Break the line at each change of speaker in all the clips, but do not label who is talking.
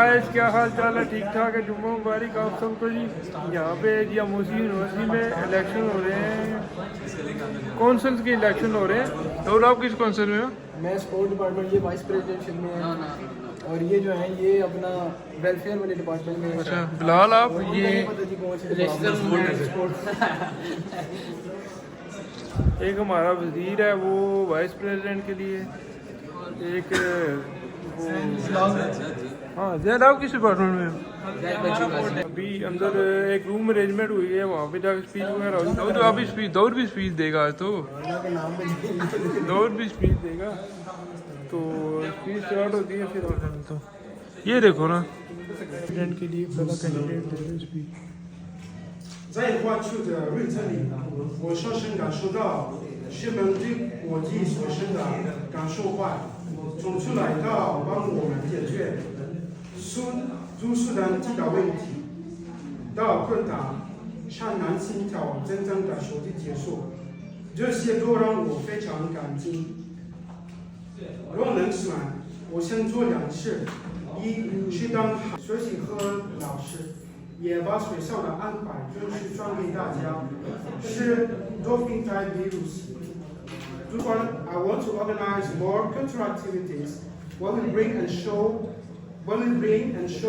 Guys, क्या हाल चाल है? ठीक ठाक है। जुम्मा मुबारक आप सबको जी। यहाँ पे जी अमूसी यूनिवर्सिटी में इलेक्शन हो रहे हैं, कौंसिल के इलेक्शन हो रहे हैं। और आप किस कौंसिल में हो?
मैं स्पोर्ट डिपार्टमेंट, ये वाइस प्रेसिडेंशियल में है। और ये जो है ये अपना वेलफेयर वाले डिपार्टमेंट में है।
अच्छा फिलहाल आप ये एक हमारा वजीर है वो वाइस प्रेसिडेंट के लिए, एक हाँ जैद आप किस डिपार्टमेंट में हो? अभी अंदर एक रूम अरेंजमेंट हुई है, वहाँ पे जाकर स्पीच वगैरह होगी। तो अभी दौर भी स्पीच देगा आज तो दौर भी स्पीच देगा तो स्पीच स्टार्ट होती है फिर तो ये देखो ना प्रेसिडेंट के लिए पहला कैंडिडेट दे रहे speech.
在过去的日子里，我深深感受到师们对国际学生的感受坏，从出来到帮我们解决读书的几个问题，到困难上难心挑真正的学习结束，这些都让我非常感激。若能选，我想做两事：一是当学习和老师。 也把学校的安排正式传给大家，是多平台比如此。如果 I want to organize more cultural activities, what will bring and show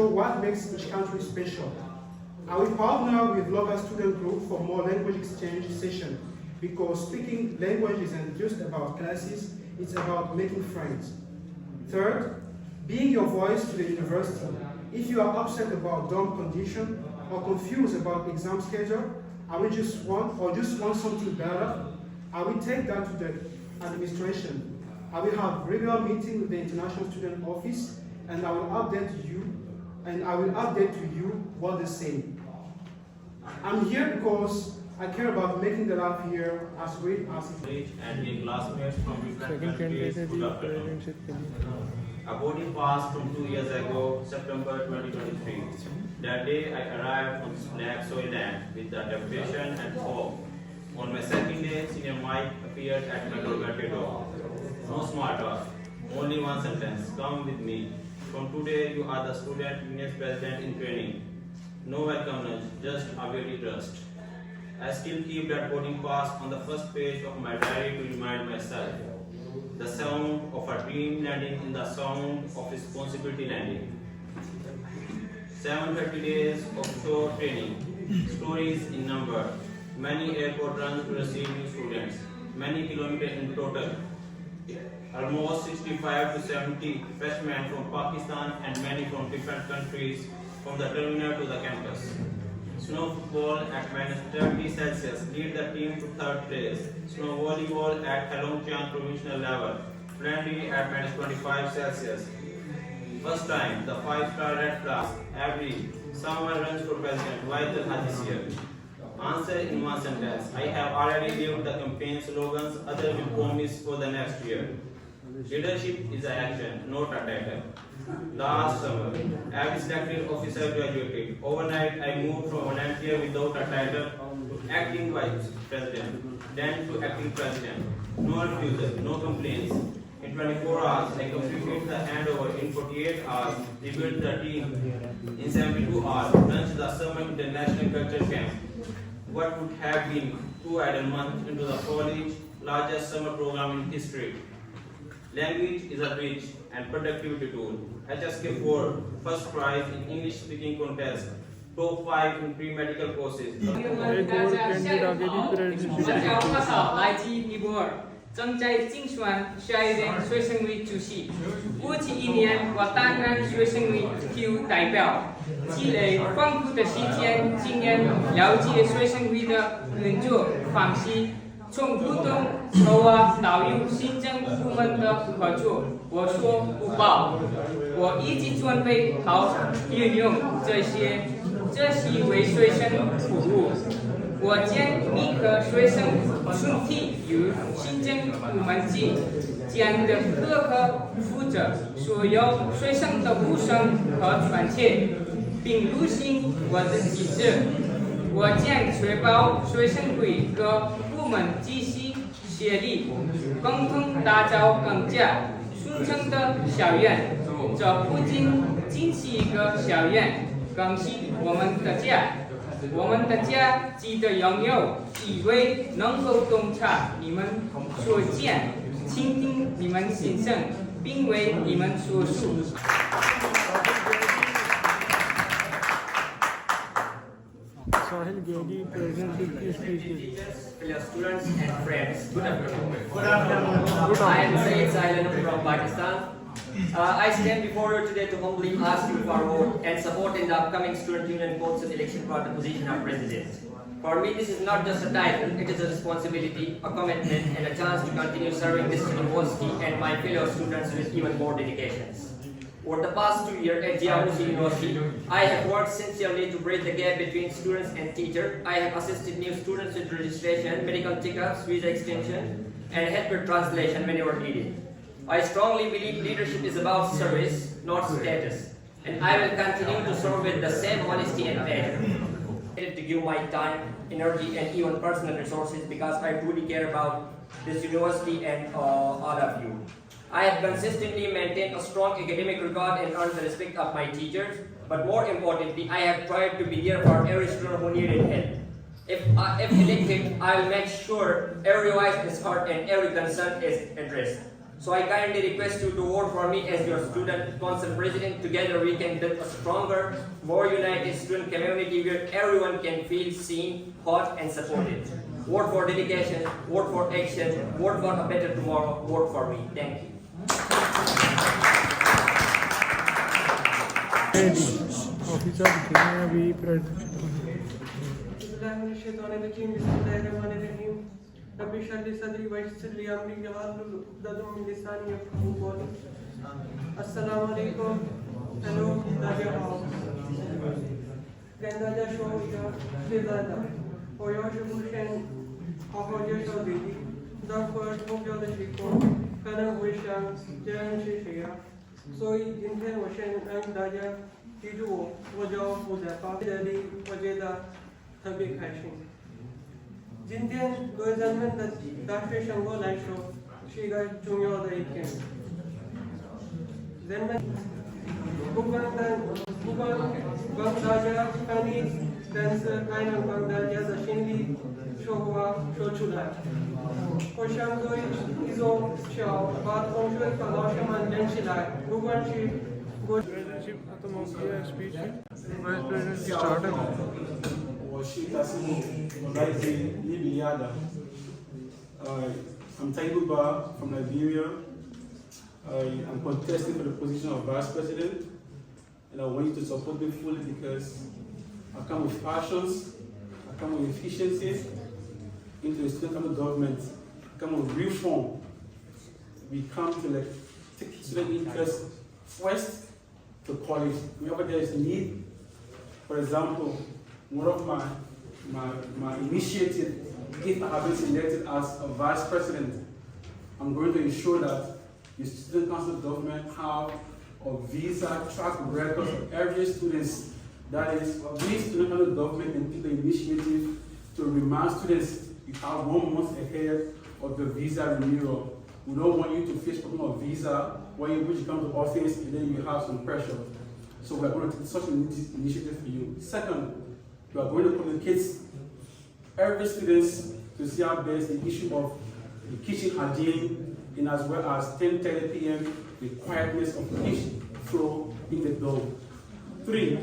what makes each country special. I will partner with local student group for more language exchange session, because speaking language isn't just about classes, it's about making friends. Third, being your voice to the university. If you are upset about dorm condition or confused about exam schedule, I will just want something better, I will take that to the administration. I will have regular meetings with the International Student Office, and I will update to you what they say. I'm here because I care about making the life here as great as it is.
And the classmates from different countries. Good afternoon. A boarding pass from 2 years ago, September 2023. That day I arrived on this black soil land with the deputation and hope. On my second day, Senior Mike appeared at my door. No smart talk, only one sentence: come with me. From today, you are the student union president in training. No welcome lunch, just awaiting trust. I still keep that boarding pass on the first page of my diary to remind myself. The sound of a dream landing in the sound of responsibility landing. 730 days of shore training, stories in number, many airport runs to receive new students, many kilometers in total, almost 65 to 70 freshmen from Pakistan and many from different countries, from the terminal to the campus. Snow football at -30 Celsius lead the team to third place. Snow volleyball at Heilongjiang provincial level, friendly at -25 Celsius. First time, the 5-star Red Cross, every summer runs for President. Why the this year? Answer in one sentence: I have already lived the campaign slogans others will promise for the next year. Leadership is an action, not a title. Last summer, every selected officer graduated. Overnight, I moved from volunteer without a title to acting vice president, then to acting president. No refusal, no complaints. In 24 hours, I completed the handover. In 48 hours, rebuilt the team. In 72 hours, launched the Summer International Culture Camp. What would have been 2 idle months into the college largest summer program in history. Language is a bridge and productivity tool. HSK4 first prize in English speaking contest. Top 5 in pre-medical courses.
正在竞选下一任学生会主席。过去1年，我担任学生会体育代表，积累丰富的实践经验，了解学生会的运作方式，从互动、筹划到与行政部门的合作，我说不报。我一直准备好运用这些为学生服务。我将立刻学生群体与行政部门及将的各科负责所有学生的呼声和团结，并履行我的职责。我将确保学生会各部门继续协力，共同打造更加顺畅的校园。这不仅是一个校园，更是我们的家。我们的家值得拥有，因为能够洞察你们所见，倾听你们心声，并为你们所述。
Sahil Gedi present his speech.
Fellow students and friends, good afternoon. I am Syed Sailan from Pakistan. I stand before you today to humbly ask you for vote and support in the upcoming Student Union Council election for the position of President. For me, this is not just a title, it is a responsibility, a commitment, and a chance to continue serving this university and my fellow students with even more dedications. Over the past 2 years at Jiamusi University, I have worked sincerely to bridge the gap between students and teachers. I have assisted new students with registration, medical checkups, visa extension, and helped with translation whenever needed. I strongly believe leadership is about service, not status, and I will continue to serve with the same honesty and passion. To give my time, energy, and even personal resources because I truly care about this university and all of you. I have consistently maintained a strong academic record and earned the respect of my teachers, but more importantly, I have tried to be there for every student who needed help. If elected, I will make sure every voice is heard and every concern is addressed. So I kindly request you to vote for me as your student council president. Together we can build a stronger, more united student community where everyone can feel seen, heard, and supported. Vote for dedication, vote for action, vote for a better tomorrow, vote for me. Thank you.
Officer Kenya भी present.
Assalamu alaikum. Hello, Daja. Ganda show ya Fizada. Oyosh Bushen, Ahoja Shodidi. Dr. Tokyo the Chico, Kana Wisha, Jan Shishia. So in ten Washen and Daja, Tidu, Wajo, Wuzapa, Daddy, Wajeda, Tabi Hashing. 今天各位咱们的大学生活来说是一个重要的一天。人们不管帮大家看你，但是还能帮大家的心里说话说出来。我想对一种小把同学和老师们连起来，不管是过。
खत्म हो गया speech vice president की start है
I'm Taibuba from Liberia. I am contesting for the position of Vice President, and I want you to support me fully because I come with passions, I come with efficiencies into the student council government, I come with reform. We come to take student interest first to college. Whenever there is a need, for example, one of my initiative, if I have been selected as a vice president, I'm going to ensure that the student council government have a visa track record of every student. That is, we student council government and take the initiative to remind students you have 1 month ahead of the visa renewal. We don't want you to face problem of visa when you come to office and then you have some pressure. So we are going to take such an initiative for you. Second, we are going to communicate every student to see how best the issue of the kitchen hygiene and as well as 10:30 p.m. the quietness of each floor in the building. 3,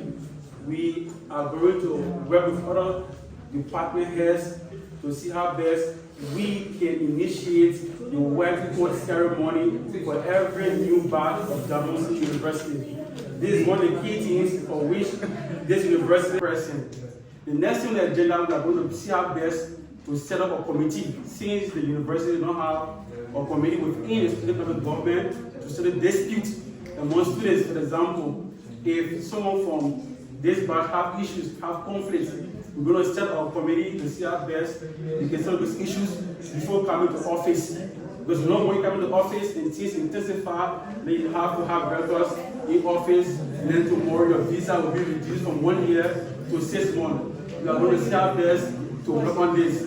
we are going to work with other department heads to see how best we can initiate the welcome ceremony for every new batch of Jiamusi University. This is one of the key things for which this university is present. The next thing on the agenda, we are going to see how best to set up a committee, since the university don't have a committee within the student government to settle disputes among students. For example, if someone from this batch have issues, have conflicts, we're going to set up a committee to see how best we can settle those issues before coming to office. Because you know when you come to office and things intensify, then you have to have records in office, and then tomorrow your visa will be reduced from 1 year to 6 months. We are going to see how best to work on this.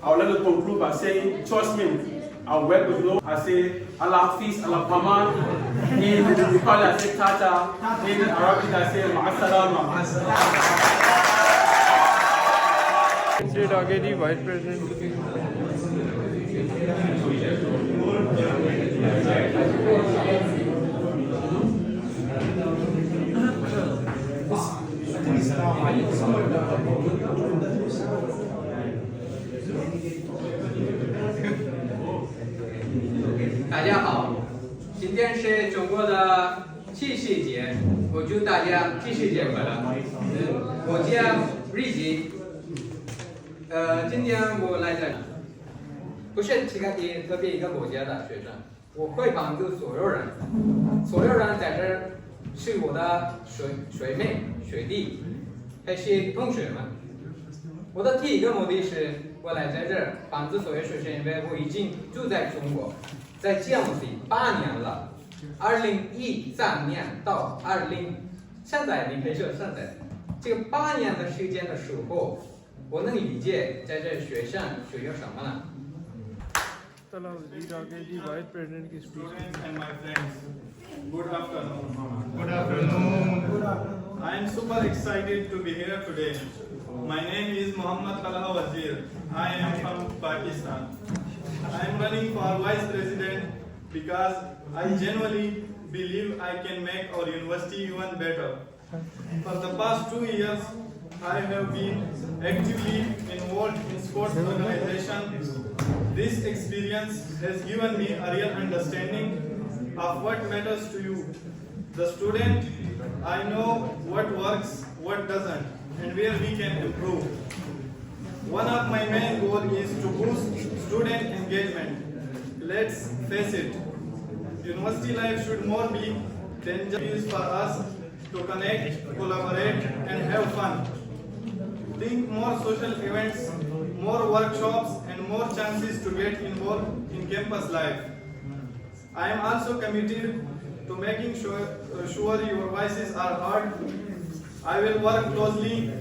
I would like to conclude by saying, trust me, I'll work with you. I say, Allah Hafiz, Allah Paman.
In Nepal, I say tata. In Arabic, I say ma'asalama.
State आगे जी vice प्रेसिडेंट
大家好，今天是中国的七夕节，我祝大家七夕节快乐。我叫瑞吉，今天我来这里，不是其他特别一个国家的学生，我会帮助所有人，所有人在这儿是我的学妹、学弟，还是同学们。我的第一个目的是，我来在这儿帮助所有学生，因为我已经住在中国。在江西8年了，2013年到现在离开这现在这个8年的时间的时候，我能理解在这学生需要什么呢？
तला वजीर आगे जी vice president की speech
Students and my friends, good afternoon. Good afternoon. I am super excited to be here today. My name is Muhammad Talha Wazir. I am from Pakistan. I am running for Vice President because I genuinely believe I can make our university even better. For the past 2 years, I have been actively involved in sports organizations. This experience has given me a real understanding of what matters to you, the student. I know what works, what doesn't, and where we can improve. One of my main goals is to boost student engagement. Let's face it, university life should more be than just for us to connect, collaborate, and have fun. Think more social events, more workshops, and more chances to get involved in campus life. I am also committed to making sure your voices are heard. I will work closely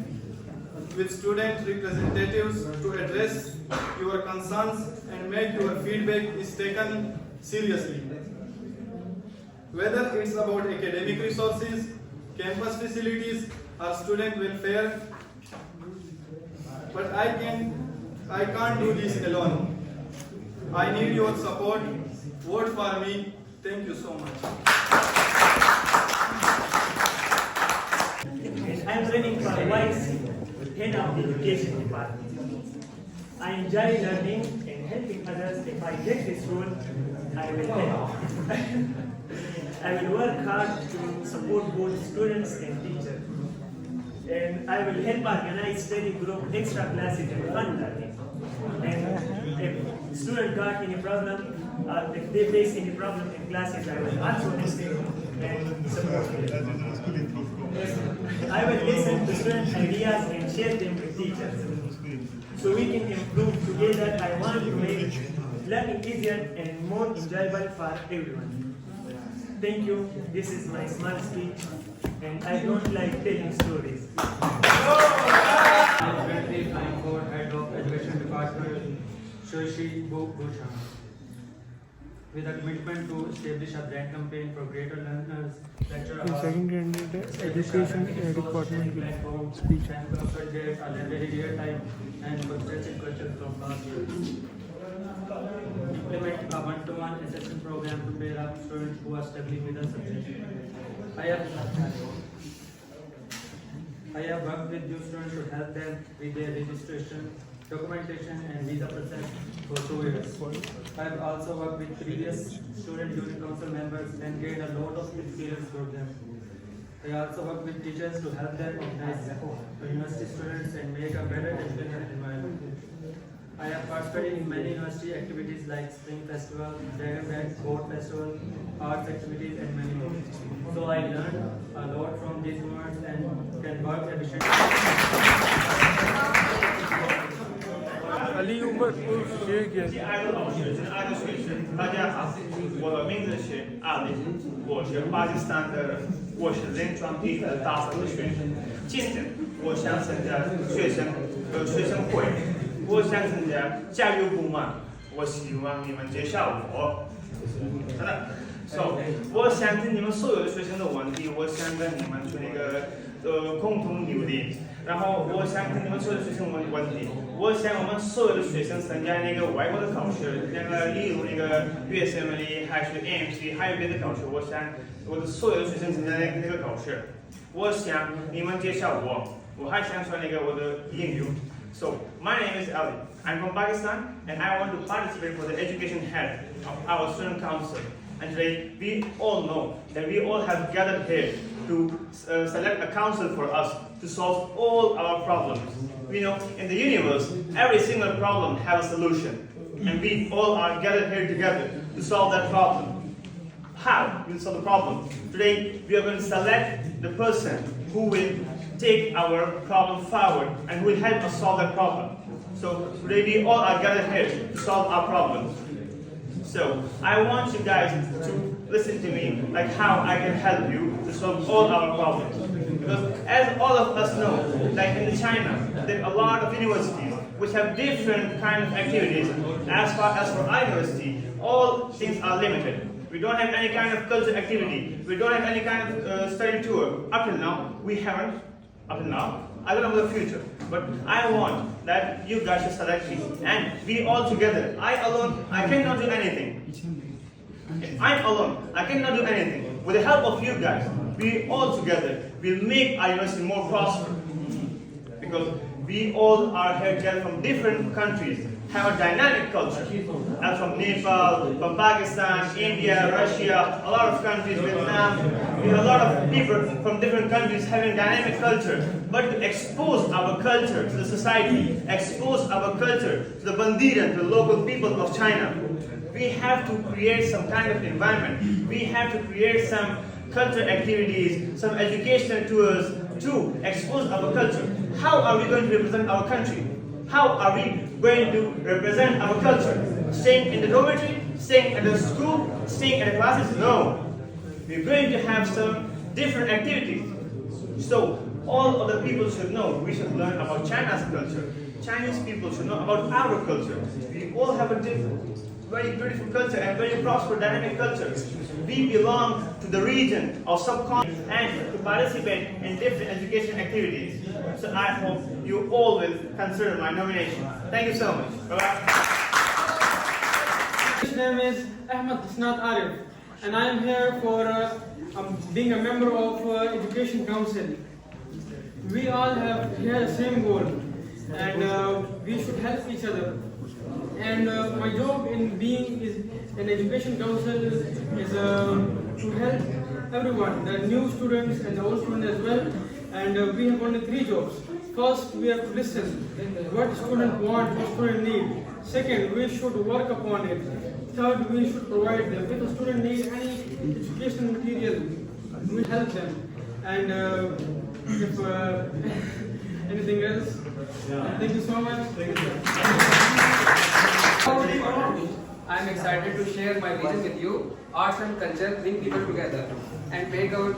with student representatives to address your concerns and make your feedback is taken seriously. Whether it's about academic resources, campus facilities, or student welfare, but I can't do this alone. I need your support. Vote for me. Thank you so much.
I am running for Vice Head of the Education Department. I enjoy learning and helping others. If I get this role, I will help. I will work hard to support both students and teachers. And I will help organize study group, extra classes, and fun learning. And if students got any problem, if they face any problem in classes, I will also help them and support them. I will listen to students' ideas and share them with teachers. So we can improve together. I want to make learning easier and more enjoyable for everyone. Thank you. This is my small speech, and I don't like telling stories.
I'm currently applying for Head of Education Department, Shashi Bhushan. With a commitment to establish a brand campaign for greater learners, lecture
The second candidate है education department की speech
and consolidate a very real-time and constructive culture from past years. Implement a one-to-one assessment program to pair up students who are struggling with a subject. I have worked with youth students to help them with their registration, documentation, and visa process for 2 years. I have also worked with previous student union council members and gained a lot of experience from them. I also work with teachers to help them organize university students and make a better educational environment. I have participated in many university activities like Spring Festival, Dragon Dance, Boat Festival, arts activities, and many more. So I learned a lot from these moments and can work efficiently.
Ali Umar Sheikh
第二个老师，2个学生，大家好，我的名字是阿里，我是巴基斯坦的人，我是临床地的大四的学生。今天我想参加学生会，我想参加加油部门，我希望你们介绍我。So， 我想听你们所有的学生的问题，我想跟你们做一个共同努力。然后我想听你们所有的学生问题，我想我们所有的学生参加那个外国的考试，例如那个 USMLE 还是 AMC， 还有别的考试，我想我的所有的学生参加那个考试。我想你们介绍我还想说那个我的英语。So, my name is Ali. I'm from Pakistan and I want to participate for the education head of our student council. And today we all know that we all have gathered here to select a council for us to solve all our problems. We know in the universe, every single problem has a solution. And we all are gathered here together to solve that problem. How we will solve the problem? Today we are going to select the person who will take our problem forward and who will help us solve that problem. So today we all are gathered here to solve our problems. So I want you guys to listen to me, like how I can help you to solve all our problems. Because as all of us know, like in China, there are a lot of universities which have different kind of activities. As far as for our university, all things are limited. We don't have any kind of cultural activity. We don't have any kind of study tour. Up till now, we haven't. Up till now, I don't know about the future. But I want that you guys should select me. And we all together. I alone, I cannot do anything. I'm alone. I cannot do anything. With the help of you guys, we all together will make our university more prosperous. Because we all are here together from different countries, have a dynamic culture. I'm from Nepal, from Pakistan, India, Russia, a lot of countries, Vietnam. We have a lot of people from different countries having dynamic culture. But to expose our culture to the society, expose our culture to the Bandiran, to the local people of China, we have to create some kind of environment. We have to create some cultural activities, some educational tours to expose our culture. How are we going to represent our country? How are we going to represent our culture? Staying in the dormitory? Staying at the school? Staying at the classes? No. We're going to have some different activities. So all of the people should know, we should learn about China's culture. Chinese people should know about our culture. We all have a very beautiful culture and very prosperous dynamic culture. We belong to the region of subcontinent and to participate in different education activities. So I hope you all will consider my nomination. Thank you so much. Bye-bye.
His name is Ahmed Isnat Arif, and I am here for being a member of Education Council. We all have here the same goal, and we should help each other. And my job in being in Education Council is to help everyone, the new students and the old students as well. And we have only 3 jobs. First, we have to listen what student want, what student need. Second, we should work upon it. Third, we should provide them. If a student needs any educational material, we help them. And if anything else, thank you so much.
I am excited to share my vision with you. Arts and culture bring people together and make our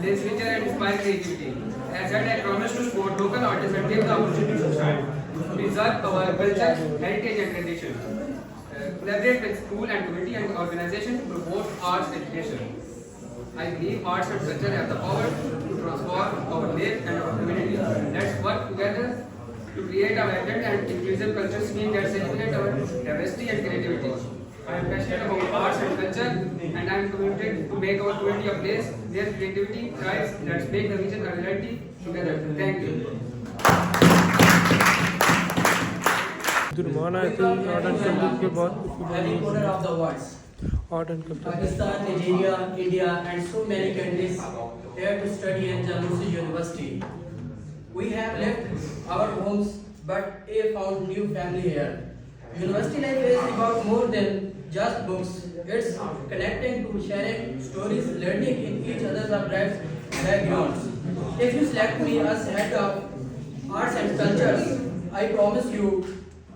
days richer and inspire creativity. As I promise to support local artists and give the opportunity to shine, preserve our culture, heritage and tradition. Collaborate with school and community and organization to promote arts education. I believe arts and culture have the power to transform our life and our community. Let's work together to create a vibrant and inclusive culture scene that celebrates our diversity and creativity. I am passionate about arts and culture, and I am committed to make our community a place where creativity thrives. Let's make the vision a reality together. Thank you.
Every corner of the world, Pakistan, Nigeria, India, and so many countries here to study in Jammu University. We have left our homes, but found new family here. University life is about more than just books. It's connecting to sharing stories, learning in each other's lives backgrounds. If you select me as head of arts and cultures, I promise you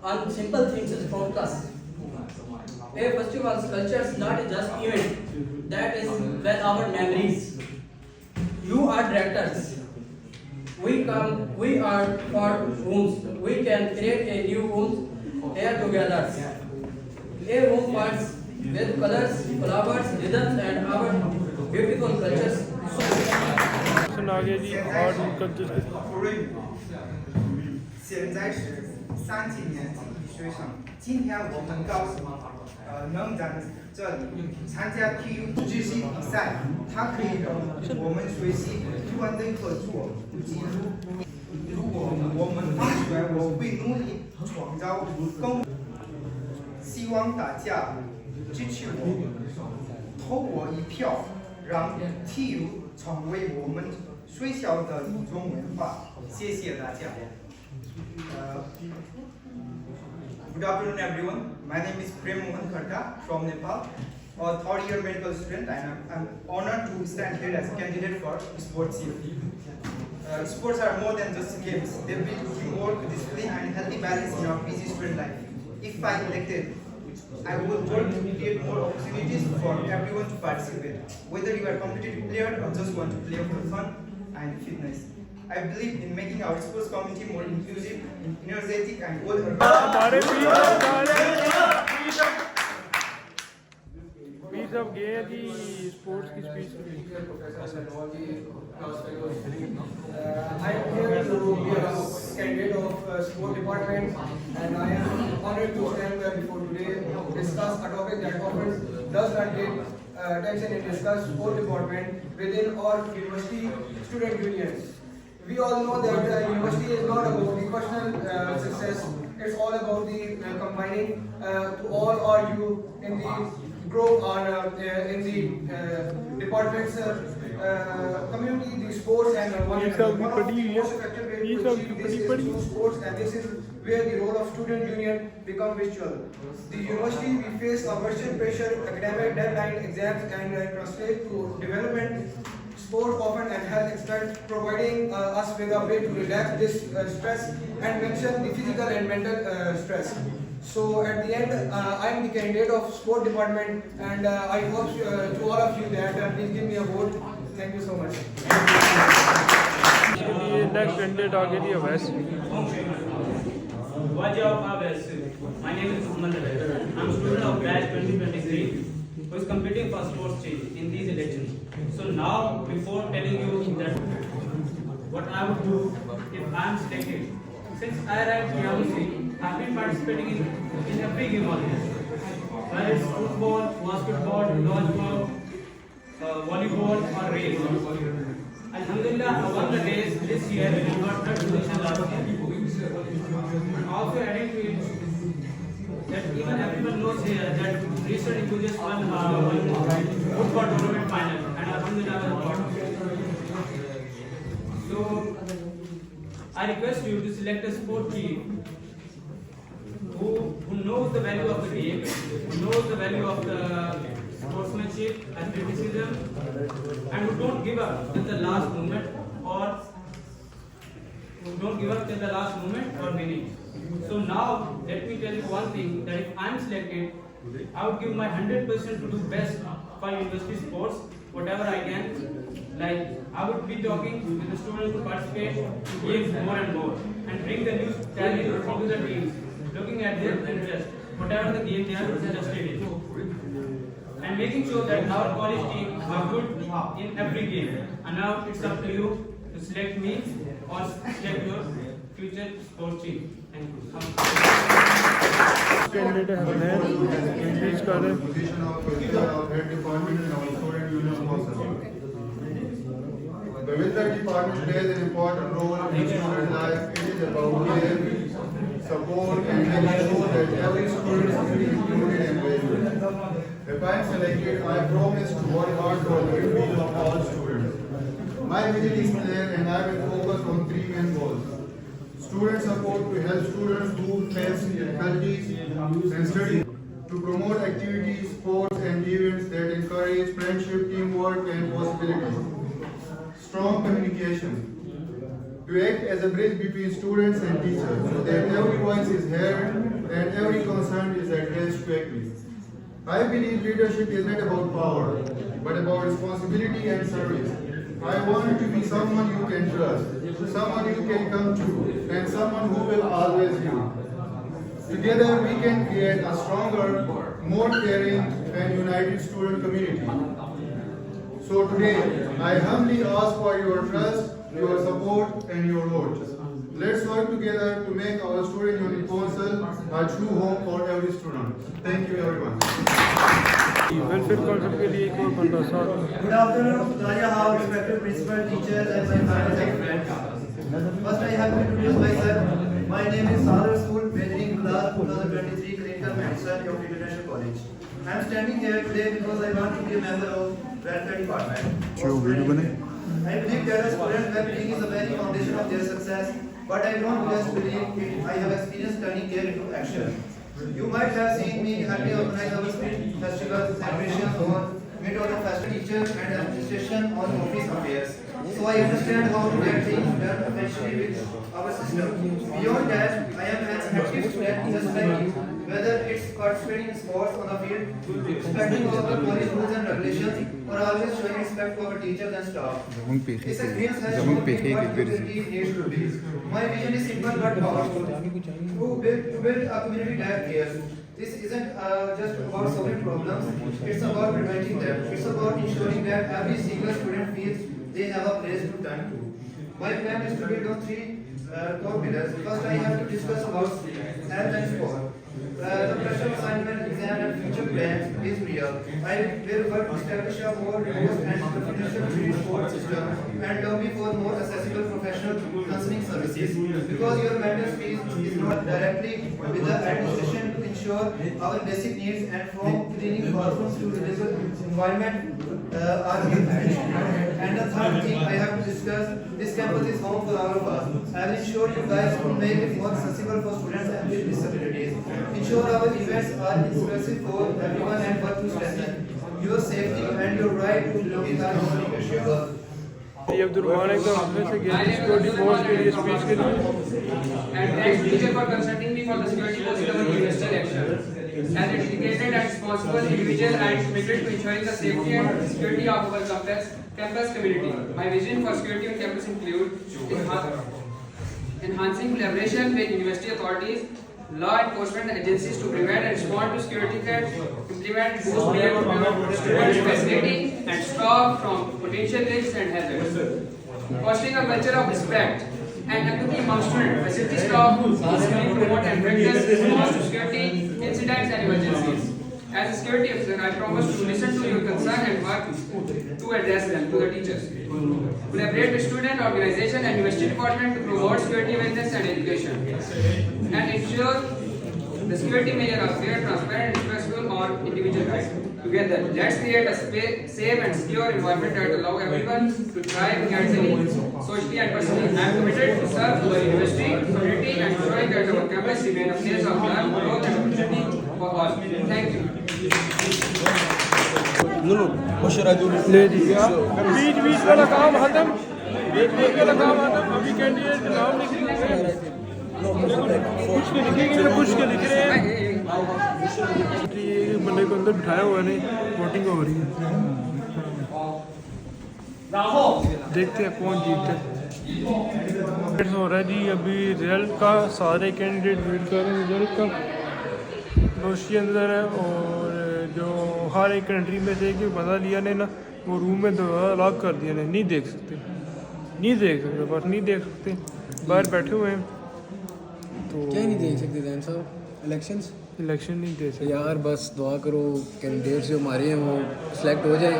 on simple things is focus. A festival's culture is not just event. That is when our memories. You are directors. We are for homes. We can create a new home here together. A home wants with colors, flowers, rhythms, and our beautiful cultures.
सुना गया जी art and culture
现在是3级年级学生，今天我很高兴，能在这里参加体育知识比赛，它可以让我们学习团队合作、技术。如果我们当选，我会努力创造更，希望大家支持我，投我一票，让体育成为我们学校的一种文化。谢谢大家。Good afternoon, everyone. My name is Prem Mohan Kharka from Nepal, a third-year medical student, and I'm honored to stand here as a candidate for sports safety. Sports are more than just games. They build teamwork, discipline, and healthy balance in our busy student life. If I elected, I would work to create more opportunities for everyone to participate, whether you are a competitive player or just want to play for fun and fitness. I believe in making our sports community more inclusive, energetic, and
भी सब गए हैं कि sports की speech
I am here to be a candidate of sport department, and I am honored to stand here before today to discuss a topic that often does not get attention in discuss sport department within our university student unions. We all know that university is not about the personal success. It's all about the combining to all our you in the group or in the departments, community, the sports, and one of the most effective way to achieve this is through sports, and this is where the role of student union become visual. The university we face a virtual pressure, academic deadline, exams, and translate to development. Sport often and health expect providing us with a way to relax this stress and mention the physical and mental stress. So at the end, I am the candidate of sport department, and I hope to all of you that please give me a vote. Thank you so much.
Next candidate आगे दिया वैसे
My name is Muhammad Ali. I'm a student of batch 2023 who is competing for sports change in these elections. So now, before telling you that what I would do if I am selected, since I arrived in Yamusi, I have been participating in every game almost. Whether it's football, basketball, dodgeball, volleyball, or race. Alhamdulillah, I won the race this year and got third position last year. Also adding to it, that even everyone knows here that recently you just won football tournament final, and Alhamdulillah I was So I request you to select a sport team who knows the value of the game, who knows the value of the sportsmanship, athleticism, and who don't give up till the last moment or winning. So now let me tell you one thing, that if I am selected, I would give my 100% to do best for university sports, whatever I can. Like I would be talking with the students who participate in games more and more, and bring the new talent into the teams, looking at their interest, whatever the game they are interested in, and making sure that our college team are good in every game. And now it's up to you to select me or select your future sports team. Thank you.
Candidate है English का है
Position of head department in our student union process. The welfare department plays an important role in student life. It is about care, support, and making sure that every student is included and valued. If I am selected, I promise to work hard for the well-being of all students. My vision is clear, and I will focus on three main goals. Student support to help students who face difficulties and study, to promote activities, sports, and events that encourage friendship, teamwork, and possibilities. Strong communication, to act as a bridge between students and teachers, so that every voice is heard and every concern is addressed quickly. I believe leadership is not about power, but about responsibility and service. I want to be someone you can trust, someone you can come to, and someone who will always do. Together we can create a stronger, more caring and united student community. So today, I humbly ask for your trust, your support and your vote. Let's work together to make our Student Union Council a true home for every student. Thank you everyone.
Welfare council के लिए एक और बंदा साथ में।
Good afternoon, Raja House, respected principal, teachers, and my family and friends. First, I have to introduce myself. My name is Sadar Sool, majoring class 2023 Clinical Medicine of International College. I am standing here today because I want to be a member of Welfare Department. I believe that a student well-being is the very foundation of their success, but I don't just believe it. I have experience turning care into action. You might have seen me helping organize our spring festivals, celebrations on mid-autumn festival, teachers and administration on office affairs. So I understand how to get things done efficiently with our system. Beyond that, I am an active student just like you. Whether it's participating in sports on the field, respecting all the college rules and regulations, or always showing respect for our teachers and staff. This experience has shown me what community needs to be. My vision is simple but powerful. To build a community that cares. This isn't just about solving problems, it's about preventing them. It's about ensuring that every single student feels they have a place to turn to. My plan is to build on three core pillars. First, I have to discuss about health and sport. The pressure of assignment, exam and future plans is real. I will work to establish a more robust and professional support system and lobby for more accessible professional counseling services. Because your mental space is not directly with the administration to ensure our basic needs and from cleaning bathrooms to livable environment are and the third thing I have to discuss, this campus is home for all of us. I will ensure you guys will make it more accessible for students with disabilities. Ensure our events are inclusive for everyone and work to strengthen your safety and your right to belonging are non-negotiable.
ये अब्दुलरहमान एकदम से गया security force के लिए speech के लिए
And thanks teacher for consulting me for the security post of our university election. As a dedicated and responsible individual, I am committed to ensuring the safety and security of our campus community. My vision for security on campus include enhancing collaboration with university authorities, law enforcement agencies to prevent and respond to security threats, implement boost measures to prevent students fascinating and stop from potential risks and hazards. Fostering a culture of respect and empathy among students, facility staff peacefully promote and practice response to security incidents and emergencies. As a security officer, I promise to listen to your concern and work to address them to the teachers. Collaborate with student organization and university department to promote security awareness and education, and ensure the security measures are fair, transparent, and respectful on individual rights. Together, let's create a safe and secure environment that allow everyone to thrive academically, socially, and personally. I am committed to serve the university, community, and ensuring that our campus remains a place of learning, growth, and opportunity for all. Thank you.
ले दिया बीच वाला काम खत्म बीच वाला काम खत्म अभी candidate नाम लिख रहे हैं कुछ के लिखेंगे कुछ के लिख रहे हैं ये बंदे को अंदर बिठाया हुआ नहीं वोटिंग हो रही है देखते हैं कौन जीतते हैं हो रहा है जी अभी रिजल्ट का सारे कैंडिडेट वेट कर रहे हैं रिजल्ट का रोशी अंदर है और जो हर एक कंट्री में से एक बंदा लिया ने ना वो रूम में दोबारा लॉक कर दिया ने नहीं देख सकते बस नहीं देख सकते बाहर बैठे हुए हैं तो
क्या नहीं देख सकते जैन साहब
इलेक्शन नहीं दे सकते
यार बस दुआ करो कैंडिडेट जो हमारे हैं वो सिलेक्ट हो जाए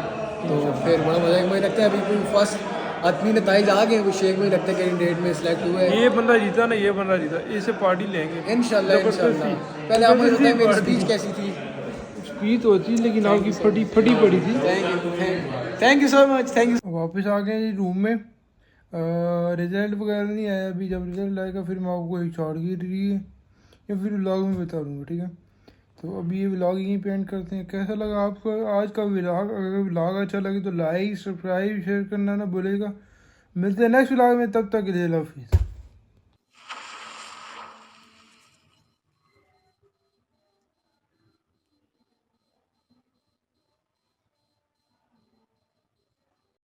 तो फिर बड़ा मजा मुझे लगता है अभी कोई फर्स्ट आदमी नताइज आ गए वो शेख मुझे लगता है कैंडिडेट में सिलेक्ट हुआ है
ये बंदा जीता ना ये बंदा जीता इसे पार्टी लेंगे
इंशाल्लाह पहले आप मुझे बताएं मेरी स्पीच कैसी थी
स्पीच होती लेकिन आपकी फटी पड़ी थी
thank you so much thank you
वापस आ गए जी रूम में रिजल्ट वगैरह नहीं आया अभी जब रिजल्ट आएगा फिर मैं आपको एक शॉर्ट रही है या फिर व्लॉग में बता दूँगा ठीक है तो अभी ये व्लॉग यहीं पे एंड करते हैं कैसा लगा आपको आज का व्लॉग अगर व्लॉग अच्छा लगे तो लाइक सब्सक्राइब शेयर करना ना भूलेगा मिलते हैं नेक्स्ट व्लॉग में तब तक के लिए अल्लाह हाफिज़।